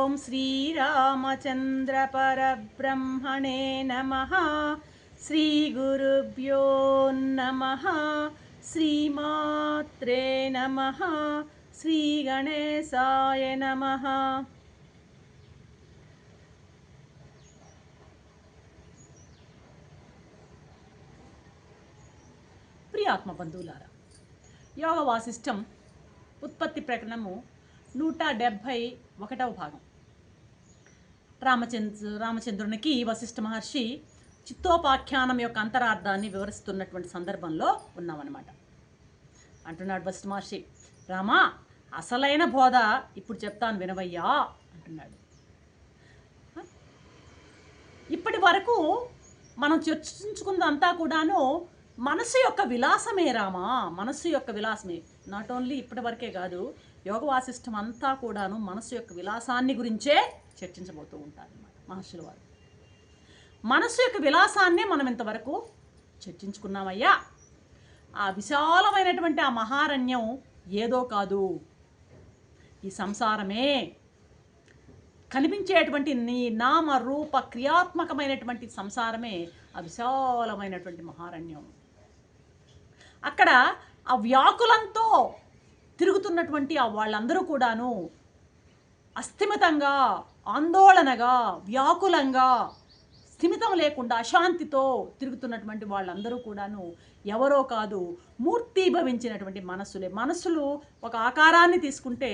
ఓం శ్రీరామచంద్ర పరబ్రహ్మణే నమః. శ్రీ గురుభ్యో నమః. శ్రీమాత్రే నమః. శ్రీ గణేశాయ నమః. ప్రియాత్మ బంధువులారా, యోగ వాసిష్టం ఉత్పత్తి ప్రకరణము 171వ భాగం. రామచంద్రునికి వశిష్ఠ మహర్షి చిత్తోపాఖ్యానం యొక్క అంతరార్థాన్ని వివరిస్తున్నటువంటి సందర్భంలో ఉన్నామన్నమాట. అంటున్నాడు వశిష్ఠ మహర్షి, రామా, అసలైన బోధ ఇప్పుడు చెప్తాను వినవయ్యా అంటున్నాడు. ఇప్పటి వరకు మనం చర్చించుకున్నదంతా కూడాను మనసు యొక్క విలాసమే రామా, మనస్సు యొక్క విలాసమే. నాట్ ఓన్లీ ఇప్పటి వరకే కాదు, యోగ వాసిష్టం అంతా కూడాను మనసు యొక్క విలాసాన్ని గురించే చర్చించబోతూ ఉంటారు అన్నమాట మహర్షుల వారు. మనసు యొక్క విలాసాన్నే మనం ఇంతవరకు చర్చించుకున్నామయ్యా. ఆ విశాలమైనటువంటి ఆ మహారణ్యం ఏదో కాదు, ఈ సంసారమే. కనిపించేటువంటి నీ నామ రూప క్రియాత్మకమైనటువంటి సంసారమే ఆ విశాలమైనటువంటి మహారణ్యం. అక్కడ ఆ వ్యాకులంతో తిరుగుతున్నటువంటి ఆ వాళ్ళందరూ కూడాను అస్థిమితంగా, ఆందోళనగా, వ్యాకులంగా, స్థిమితం లేకుండా అశాంతితో తిరుగుతున్నటువంటి వాళ్ళందరూ కూడాను ఎవరో కాదు, మూర్తీభవించినటువంటి మనస్సులే. మనస్సులు ఒక ఆకారాన్ని తీసుకుంటే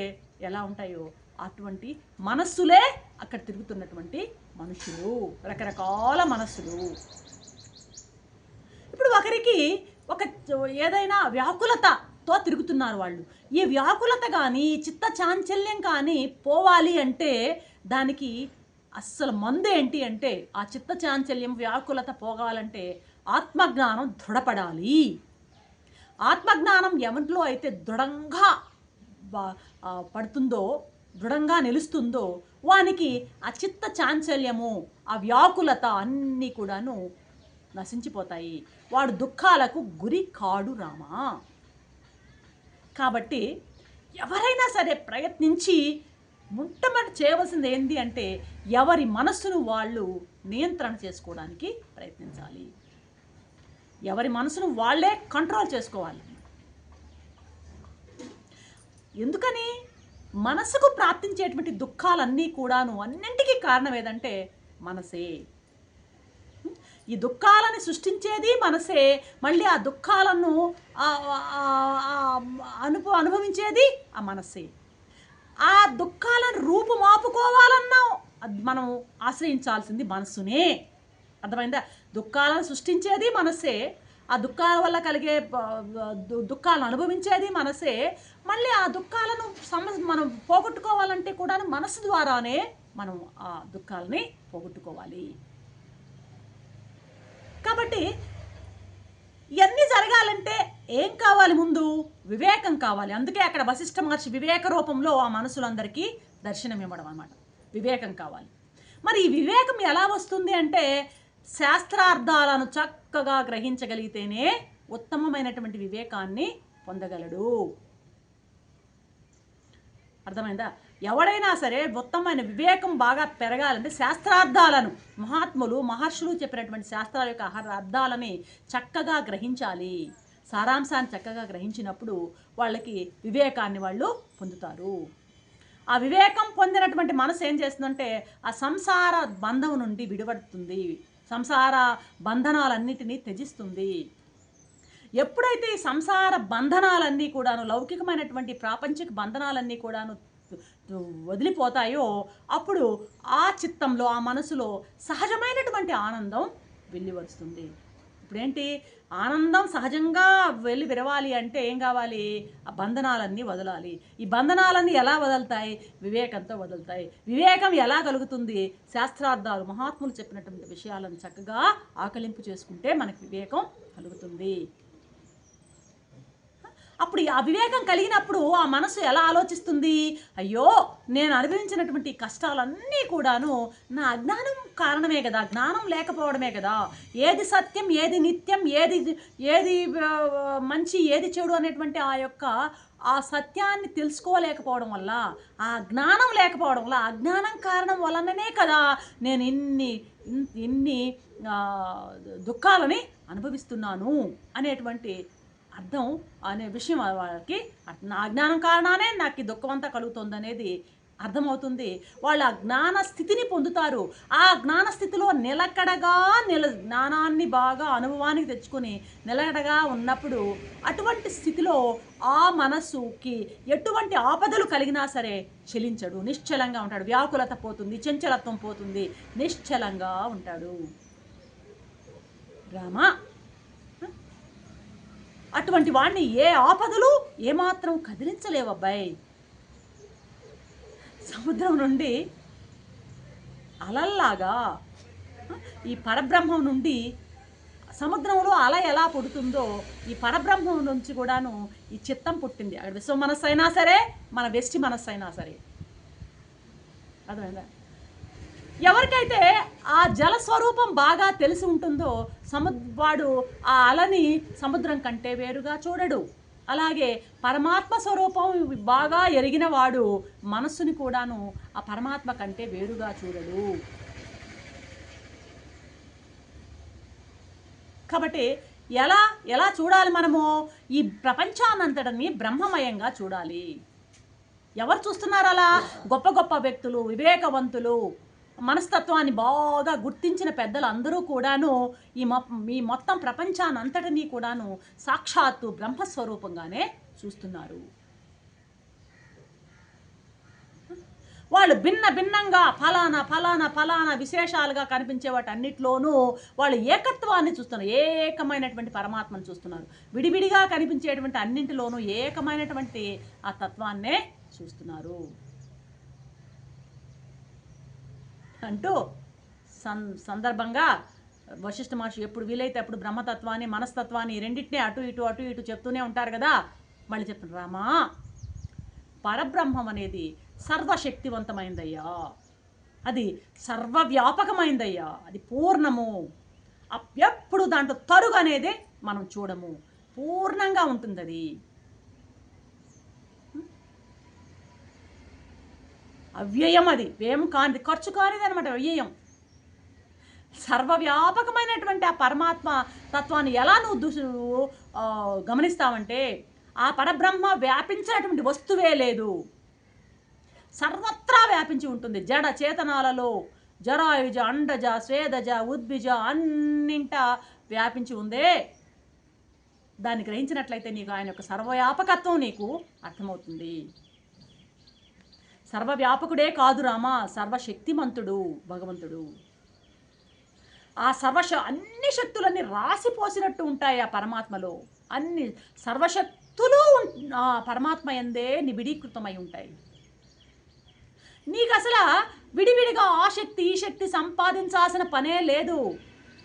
ఎలా ఉంటాయో అటువంటి మనస్సులే అక్కడ తిరుగుతున్నటువంటి మనుషులు, రకరకాల మనస్సులు. ఇప్పుడు ఒకరికి ఒక ఏదైనా వ్యాకులతతో తిరుగుతున్నారు వాళ్ళు. ఈ వ్యాకులత కానీ, చిత్త చాంచల్యం కానీ పోవాలి అంటే దానికి అస్సలు మందు ఏంటి అంటే, ఆ చిత్త చాంచల్యం వ్యాకులత పోగాలంటే ఆత్మజ్ఞానం దృఢపడాలి. ఆత్మజ్ఞానం ఎవరిలో అయితే దృఢంగా పడుతుందో, దృఢంగా నిలుస్తుందో వానికి ఆ చిత్త చాంచల్యము, ఆ వ్యాకులత అన్నీ కూడాను నశించిపోతాయి. వాడు దుఃఖాలకు గురి కాడు రామా. కాబట్టి ఎవరైనా సరే ప్రయత్నించి మొట్టమొదటి చేయవలసింది ఏంటి అంటే, ఎవరి మనస్సును వాళ్ళు నియంత్రణ చేసుకోవడానికి ప్రయత్నించాలి. ఎవరి మనసును వాళ్ళే కంట్రోల్ చేసుకోవాలి. ఎందుకని? మనసుకు ప్రాప్తించేటువంటి దుఃఖాలన్నీ కూడాను అన్నింటికీ కారణం ఏదంటే మనసే. ఈ దుఃఖాలను సృష్టించేది మనసే, మళ్ళీ ఆ దుఃఖాలను అనుభవించేది ఆ మనసే. ఆ దుఃఖాలను రూపుమాపుకోవాలన్నా మనం ఆశ్రయించాల్సింది మనస్సునే. అర్థమైందా? దుఃఖాలను సృష్టించేది మనసే, ఆ దుఃఖాల వల్ల కలిగే దుఃఖాలను అనుభవించేది మనసే. మళ్ళీ ఆ దుఃఖాలను మనం పోగొట్టుకోవాలంటే కూడా మనసు ద్వారానే మనం ఆ దుఃఖాలని పోగొట్టుకోవాలి. కాబట్టి ఇవన్నీ జరగాలంటే ఏం కావాలి? ముందు వివేకం కావాలి. అందుకే అక్కడ వశిష్ఠ మహర్షి వివేక రూపంలో ఆ మనసులందరికీ దర్శనం ఇవ్వడం అన్నమాట. వివేకం కావాలి. మరి ఈ వివేకం ఎలా వస్తుంది అంటే, శాస్త్రార్థాలను చక్కగా గ్రహించగలిగితేనే ఉత్తమమైనటువంటి వివేకాన్ని పొందగలడు. అర్థమైందా? ఎవడైనా సరే ఉత్తమమైన వివేకం బాగా పెరగాలంటే శాస్త్రార్థాలను, మహర్షులు చెప్పినటువంటి శాస్త్రాల యొక్క అర్థాలని చక్కగా గ్రహించాలి. సారాంశాన్ని చక్కగా గ్రహించినప్పుడు వాళ్ళకి వివేకాన్ని వాళ్ళు పొందుతారు. ఆ వివేకం పొందినటువంటి మనసు ఏం చేస్తుందంటే ఆ సంసార బంధం నుండి విడిపడుతుంది, సంసార బంధనాలన్నిటినీ త్యజిస్తుంది. ఎప్పుడైతే ఈ సంసార బంధనాలన్నీ కూడాను, లౌకికమైనటువంటి ప్రాపంచిక బంధనాలన్నీ కూడాను వదిలిపోతాయో అప్పుడు ఆ చిత్తంలో, ఆ మనసులో సహజమైనటువంటి ఆనందం వెల్లివరుస్తుంది. ఇప్పుడేంటి? ఆనందం సహజంగా వెళ్ళి విరవాలి అంటే ఏం కావాలి? ఆ బంధనాలన్నీ వదలాలి. ఈ బంధనాలన్నీ ఎలా వదులుతాయి? వివేకంతో వదులుతాయి. వివేకం ఎలా కలుగుతుంది? శాస్త్రార్థాలు, మహాత్ములు చెప్పినటువంటి విషయాలను చక్కగా ఆకలింపు చేసుకుంటే మనకి వివేకం కలుగుతుంది. అప్పుడు ఆ వివేకం కలిగినప్పుడు ఆ మనసు ఎలా ఆలోచిస్తుంది? అయ్యో, నేను అనుభవించినటువంటి కష్టాలన్నీ కూడాను నా అజ్ఞానం కారణమే కదా, జ్ఞానం లేకపోవడమే కదా. ఏది సత్యం, ఏది నిత్యం, ఏది మంచి, ఏది చెడు అనేటువంటి ఆ యొక్క ఆ సత్యాన్ని తెలుసుకోలేకపోవడం వల్ల, ఆ జ్ఞానం లేకపోవడం వల్ల, అజ్ఞానం కారణం వలననే కదా నేను ఇన్ని దుఃఖాలని అనుభవిస్తున్నాను అనేటువంటి అర్థం అనే విషయం వాళ్ళకి, నా అజ్ఞానం కారణానే నాకు ఈ దుఃఖం అంతా కలుగుతుంది అనేది అర్థమవుతుంది. వాళ్ళు ఆ జ్ఞాన స్థితిని పొందుతారు. ఆ జ్ఞాన స్థితిలో నిలకడగా జ్ఞానాన్ని బాగా అనుభవానికి తెచ్చుకొని నిలకడగా ఉన్నప్పుడు అటువంటి స్థితిలో ఆ మనస్సుకి ఎటువంటి ఆపదలు కలిగినా సరే చలించడు, నిశ్చలంగా ఉంటాడు. వ్యాకులత పోతుంది, చంచలత్వం పోతుంది, నిశ్చలంగా ఉంటాడు. రామా, అటువంటి వాడిని ఏ ఆపదలు ఏమాత్రం కదిలించలేవబ్బాయి. సముద్రం నుండి అలల్లాగా ఈ పరబ్రహ్మం నుండి, సముద్రంలో అల ఎలా పుడుతుందో ఈ పరబ్రహ్మం నుంచి కూడాను ఈ చిత్తం పుట్టింది. అక్కడ విశ్వ మనస్సు అయినా సరే, మన వెష్టి మనస్సు అయినా సరే. అర్థమైందా? ఎవరికైతే ఆ జలస్వరూపం బాగా తెలిసి ఉంటుందో వాడు ఆ అలని సముద్రం కంటే వేరుగా చూడడు. అలాగే పరమాత్మ స్వరూపం బాగా ఎరిగిన వాడు మనస్సుని కూడాను ఆ పరమాత్మ కంటే వేరుగా చూడడు. కాబట్టి ఎలా చూడాలి మనము? ఈ ప్రపంచానంతటిని బ్రహ్మమయంగా చూడాలి. ఎవరు చూస్తున్నారు అలా? గొప్ప గొప్ప వ్యక్తులు, వివేకవంతులు, మనస్తత్వాన్ని బాగా గుర్తించిన పెద్దలు అందరూ కూడాను ఈ మొత్తం ప్రపంచానంతటినీ కూడాను సాక్షాత్తు బ్రహ్మస్వరూపంగానే చూస్తున్నారు. వాళ్ళు భిన్నంగా ఫలానా ఫలానా ఫలానా విశేషాలుగా కనిపించే వాటి అన్నిట్లోనూ వాళ్ళు ఏకత్వాన్ని చూస్తున్నారు, ఏకమైనటువంటి పరమాత్మను చూస్తున్నారు. విడివిడిగా కనిపించేటువంటి అన్నింటిలోనూ ఏకమైనటువంటి ఆ తత్వాన్నే చూస్తున్నారు అంటూ సందర్భంగా వశిష్ఠ మహర్షి ఎప్పుడు వీలైతే అప్పుడు బ్రహ్మతత్వాన్ని, మనస్తత్వాన్ని రెండింటినీ అటు ఇటు చెప్తూనే ఉంటారు కదా. మళ్ళీ చెప్తున్నారు, రామా, పరబ్రహ్మం అనేది సర్వశక్తివంతమైందయ్యా, అది సర్వవ్యాపకమైందయ్యా, అది పూర్ణము. ఎప్పుడు దాంట్లో తరుగు అనేది మనం చూడము, పూర్ణంగా ఉంటుంది. అది అవ్యయం, అది వ్యయం కానిది, ఖర్చు కానిది అనమాట అవ్యయం. సర్వవ్యాపకమైనటువంటి ఆ పరమాత్మ తత్వాన్ని ఎలా నువ్వు గమనిస్తావంటే, ఆ పరబ్రహ్మ వ్యాపించినటువంటి వస్తువే లేదు, సర్వత్రా వ్యాపించి ఉంటుంది. జడ చేతనాలలో జరాయుజ, అండజ, స్వేదజ, ఉద్భిజ అన్నింట వ్యాపించి ఉందే. దాన్ని గ్రహించినట్లయితే నీకు ఆయన యొక్క సర్వవ్యాపకత్వం నీకు అర్థమవుతుంది. సర్వవ్యాపకుడే కాదు రామా, సర్వశక్తిమంతుడు భగవంతుడు. ఆ అన్ని శక్తులన్నీ రాసిపోసినట్టు ఉంటాయి ఆ పరమాత్మలో. అన్ని సర్వశక్తులు ఆ పరమాత్మ యందే నిబిడీకృతమై ఉంటాయి. నీకు అసలు విడివిడిగా ఆ శక్తి ఈ శక్తి సంపాదించాల్సిన పనే లేదు,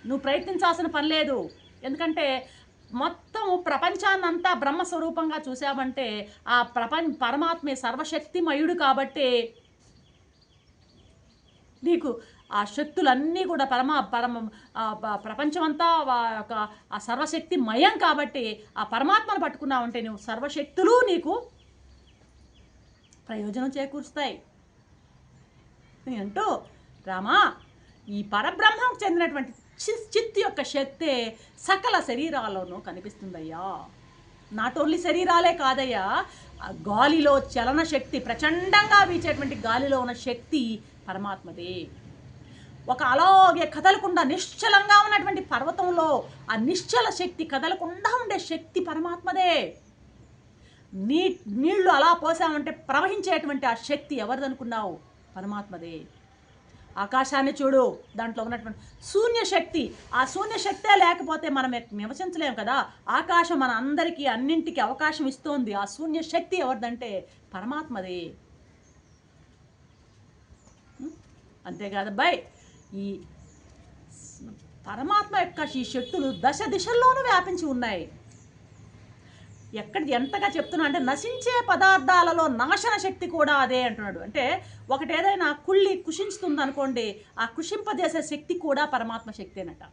నువ్వు ప్రయత్నించాల్సిన పని లేదు. ఎందుకంటే మొత్తం ప్రపంచాన్నంతా బ్రహ్మస్వరూపంగా చూసావంటే ఆ పరమాత్మే సర్వశక్తిమయుడు కాబట్టి నీకు ఆ శక్తులన్నీ కూడా ప్రపంచమంతా ఆ సర్వశక్తిమయం కాబట్టి ఆ పరమాత్మను పట్టుకున్నావంటే నువ్వు సర్వశక్తులు నీకు ప్రయోజనం చేకూరుస్తాయి అంటూ, రామా, ఈ పరబ్రహ్మకు చెందినటువంటి చిత్తు యొక్క శక్తే సకల శరీరాల్లోనూ కనిపిస్తుందయ్యా. నాట్ ఓన్లీ శరీరాలే కాదయ్యా, గాలిలో చలన శక్తి, ప్రచండంగా వీచేటువంటి గాలిలో ఉన్న శక్తి పరమాత్మదే. ఒక అలాగే కదలకుండా నిశ్చలంగా ఉన్నటువంటి పర్వతంలో ఆ నిశ్చల శక్తి, కదలకుండా ఉండే శక్తి పరమాత్మదే. నీళ్లు అలా పోసామంటే ప్రవహించేటువంటి ఆ శక్తి ఎవరిదనుకున్నావు? పరమాత్మదే. ఆకాశాన్ని చూడు, దాంట్లో ఉన్నటువంటి శూన్యశక్తి, ఆ శూన్యశక్తే లేకపోతే మనం నివసించలేము కదా. ఆకాశం మన అందరికీ అన్నింటికి అవకాశం ఇస్తోంది. ఆ శూన్యశక్తి ఎవరిదంటే పరమాత్మదే. అంతేకాదబ్బాయి, ఈ పరమాత్మ యొక్క ఈ శక్తులు దశ దిశల్లోనూ వ్యాపించి ఉన్నాయి. ఎంతగా చెప్తున్నా అంటే నశించే పదార్థాలలో నాశన శక్తి కూడా అదే అంటున్నాడు. అంటే ఒకటి ఏదైనా కుషించుతుంది అనుకోండి, ఆ కుషింపజేసే శక్తి కూడా పరమాత్మ శక్తేనట.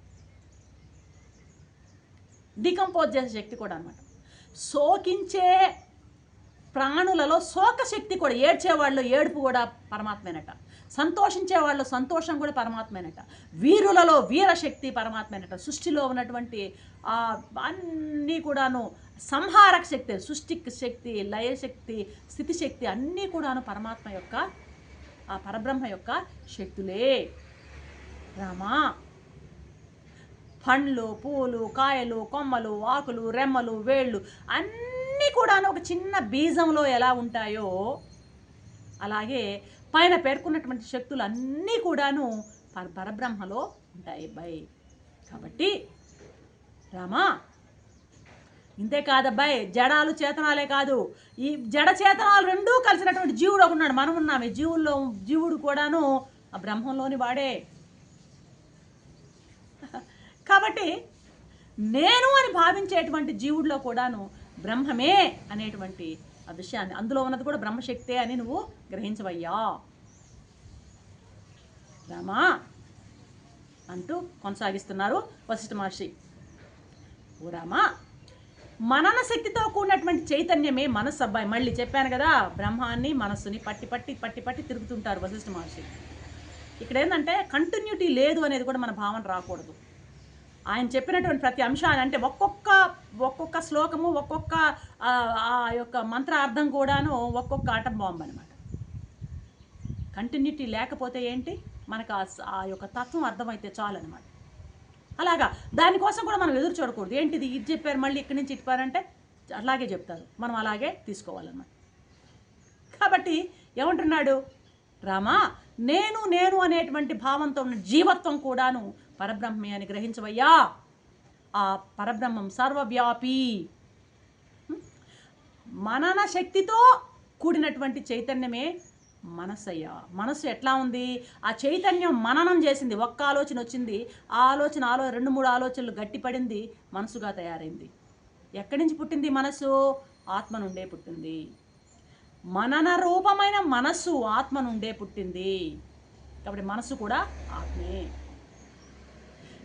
డికంపోజ్ చేసే శక్తి కూడా అనమాట. శోకించే ప్రాణులలో శోక శక్తి కూడా, ఏడ్చేవాళ్ళు ఏడుపు కూడా పరమాత్మేనట. సంతోషించే వాళ్ళు సంతోషం కూడా పరమాత్మేనట. వీరులలో వీరశక్తి పరమాత్మేనట. సృష్టిలో ఉన్నటువంటి అన్నీ కూడాను సంహారక శక్తి, సృష్టికి శక్తి, లయశక్తి, స్థితి శక్తి అన్నీ కూడాను పరమాత్మ యొక్క, ఆ పరబ్రహ్మ యొక్క శక్తులే. రామా, పండ్లు, పూలు, కాయలు, కొమ్మలు, ఆకులు, రెమ్మలు, వేళ్ళు అన్నీ కూడాను ఒక చిన్న బీజంలో ఎలా ఉంటాయో అలాగే పైన పేర్కొన్నటువంటి శక్తులు అన్నీ కూడాను పరబ్రహ్మలో ఉంటాయి అబ్బాయి. కాబట్టి రామా, ఇంతే కాదబ్బాయి, జడాలు చేతనాలే కాదు, ఈ జడ చేతనాలు రెండూ కలిసినటువంటి జీవుడు ఒకన్నాడు. మనం ఉన్నాము. జీవుడు కూడాను ఆ బ్రహ్మంలోని వాడే. కాబట్టి నేను అని భావించేటువంటి జీవుడిలో కూడాను బ్రహ్మమే అనేటువంటి ఆ విషయాన్ని, అందులో ఉన్నది కూడా బ్రహ్మశక్తే అని నువ్వు గ్రహించవయ్యా రామా అంటూ కొనసాగిస్తున్నారు వశిష్ఠ మహర్షి. ఓ రామా, మనన శక్తితో కూడినటువంటి చైతన్యమే మనస్సు అబ్బాయి. మళ్ళీ చెప్పాను కదా, బ్రహ్మాన్ని మనస్సుని పట్టి పట్టి పట్టి పట్టి తిరుగుతుంటారు వశిష్ఠ మహర్షి. ఇక్కడ ఏంటంటే కంటిన్యూటీ లేదు అనేది కూడా మన భావన రాకూడదు. ఆయన చెప్పినటువంటి ప్రతి అంశాన్ని, అంటే ఒక్కొక్క శ్లోకము, ఒక్కొక్క ఆ యొక్క మంత్రార్థం కూడాను ఒక్కొక్క ఆటం బాంబు అనమాట. కంటిన్యూటీ లేకపోతే ఏంటి, మనకు ఆ యొక్క తత్వం అర్థమైతే చాలు అనమాట. అలాగా దానికోసం కూడా మనం ఎదురు చూడకూడదు. ఏంటిది ఇది చెప్పారు మళ్ళీ ఇక్కడి నుంచి ఇటుపారంటే అలాగే చెప్తారు, మనం అలాగే తీసుకోవాలన్నమాట. కాబట్టి ఏమంటున్నాడు రామా, నేను అనేటువంటి భావంతో ఉన్న జీవత్వం కూడాను పరబ్రహ్మే అని గ్రహించవయ్యా. ఆ పరబ్రహ్మం సర్వవ్యాపి, మనన శక్తితో కూడినటువంటి చైతన్యమే మనస్సయ్యా. మనస్సు ఎట్లా ఉంది, ఆ చైతన్యం మననం చేసింది, ఒక్క ఆలోచన వచ్చింది, ఆ ఆలోచన 2-3 ఆలోచనలు గట్టిపడింది, మనసుగా తయారైంది. ఎక్కడి నుంచి పుట్టింది మనసు? ఆత్మ నుండే పుట్టింది. మనన రూపమైన మనస్సు ఆత్మ నుండే పుట్టింది. కాబట్టి మనస్సు కూడా ఆత్మే.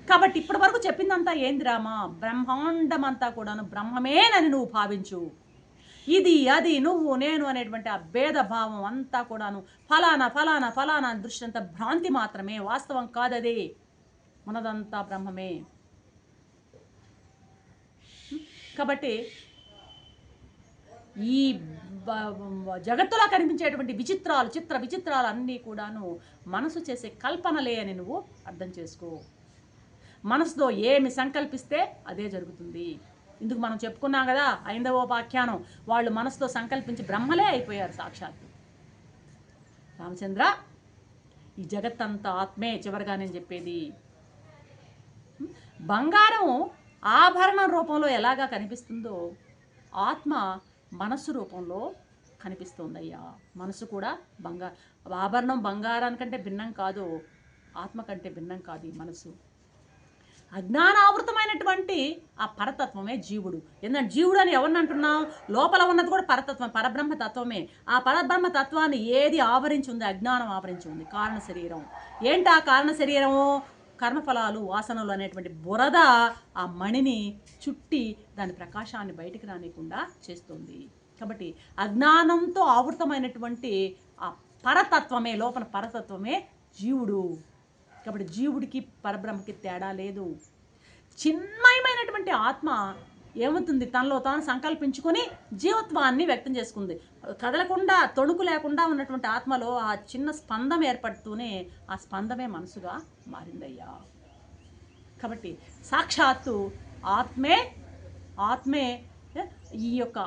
కాబట్టి ఇప్పటి వరకు చెప్పిందంతా ఏంది రామా, బ్రహ్మాండం అంతా కూడాను బ్రహ్మమేనని నువ్వు భావించు. ఇది అది నువ్వు నేను అనేటువంటి ఆ భేదభావం అంతా కూడాను ఫలానా ఫలానా ఫలానా దృష్టి అంతా భ్రాంతి మాత్రమే, వాస్తవం కాదది. మనదంతా బ్రహ్మమే. కాబట్టి ఈ జగత్తులో కనిపించేటువంటి చిత్ర విచిత్రాలు అన్నీ కూడాను మనసు చేసే కల్పనలే అని నువ్వు అర్థం చేసుకో. మనసుతో ఏమి సంకల్పిస్తే అదే జరుగుతుంది. ఇందుకు మనం చెప్పుకున్నాం కదా, 5వ ఉపాఖ్యానం, వాళ్ళు మనసుతో సంకల్పించి బ్రహ్మలే అయిపోయారు సాక్షాత్తు. రామచంద్ర, ఈ జగత్తంతా ఆత్మే. చివరిగా నేను చెప్పేది, బంగారం ఆభరణం రూపంలో ఎలాగా కనిపిస్తుందో ఆత్మ మనస్సు రూపంలో కనిపిస్తుందయ్యా. మనసు కూడా ఆభరణం బంగారానికంటే భిన్నం కాదు, ఆత్మ కంటే భిన్నం కాదు ఈ మనసు. అజ్ఞానావృతమైనటువంటి ఆ పరతత్వమే జీవుడు. ఎందుకంటే జీవుడు అని ఎవరిని అంటున్నాం, లోపల ఉన్నది కూడా పరతత్వం, పరబ్రహ్మ తత్వమే. ఆ పరబ్రహ్మ తత్వాన్ని ఏది ఆవరించి ఉంది? అజ్ఞానం ఆవరించి ఉంది, కారణ శరీరం. ఏంటి ఆ కారణ శరీరము? కర్మఫలాలు, వాసనలు అనేటువంటి బురద ఆ మణిని చుట్టి దాని ప్రకాశాన్ని బయటికి రానికుండా చేస్తుంది. కాబట్టి అజ్ఞానంతో ఆవృతమైనటువంటి ఆ పరతత్వమే, లోపల పరతత్వమే జీవుడు. కాబట్టి జీవుడికి పరబ్రహ్మకి తేడా లేదు. చిన్మయమైనటువంటి ఆత్మ ఏమవుతుంది, తనలో తాను సంకల్పించుకొని జీవత్వాన్ని వ్యక్తం చేసుకుంది. కదలకుండా, తొణుకు లేకుండా ఉన్నటువంటి ఆత్మలో ఆ చిన్న స్పందం ఏర్పడుతూనే ఆ స్పందమే మనసుగా మారిందయ్యా. కాబట్టి సాక్షాత్తు ఆత్మే ఈ యొక్క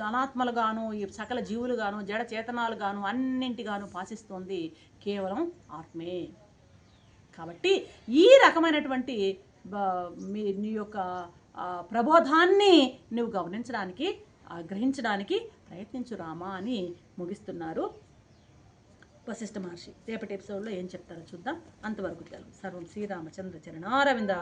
అనాత్మలుగాను, ఈ సకల జీవులుగాను, జడ చేతనాలుగాను, అన్నింటిగాను భాషిస్తోంది కేవలం ఆత్మే. కాబట్టి ఈ రకమైనటువంటి నీ యొక్క ప్రబోధాన్ని నువ్వు గమనించడానికి, గ్రహించడానికి ప్రయత్నించు రామా అని ముగిస్తున్నారు వశిష్ఠ మహర్షి. రేపటి ఎపిసోడ్లో ఏం చెప్తారో చూద్దాం. అంతవరకు తెలుగు. సర్వం శ్రీరామచంద్ర చరణారవింద.